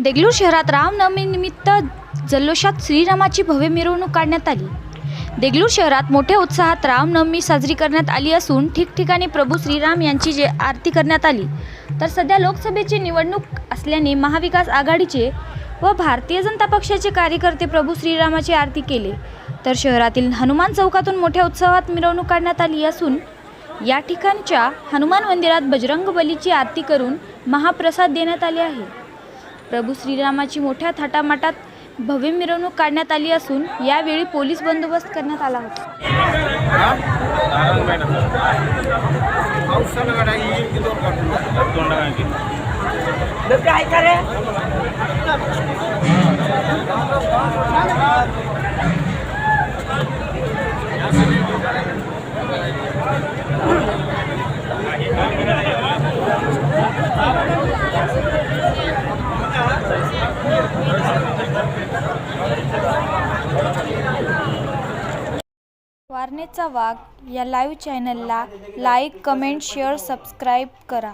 देगलूर शहरात रामनवमीनिमित्त जल्लोषात श्रीरामाची भव्य मिरवणूक काढण्यात आली। देगलूर शहरात मोठ्या उत्साहात रामनवमी साजरी करण्यात आली असून ठिकठिकाणी प्रभू श्रीराम यांची आरती करण्यात आली। तर सध्या लोकसभेची निवडणूक असल्याने महाविकास आघाडीचे व भारतीय जनता पक्षाचे कार्यकर्ते प्रभू श्रीरामाची आरती केले। तर शहरातील हनुमान चौकातून मोठ्या उत्साहात मिरवणूक काढण्यात आली असून या ठिकाणच्या हनुमान मंदिरात बजरंगबलीची आरती करून महाप्रसाद देण्यात आले आहे। प्रभू श्रीरामाची मोठ्या थाटामाटात भव्य मिरवणूक काढण्यात आली असून यावेळी पोलीस बंदोबस्त करण्यात आला होता। वारणेचा वाघ या लाईव्ह चॅनलला लाईक, कमेंट, शेअर, सबस्क्राईब करा।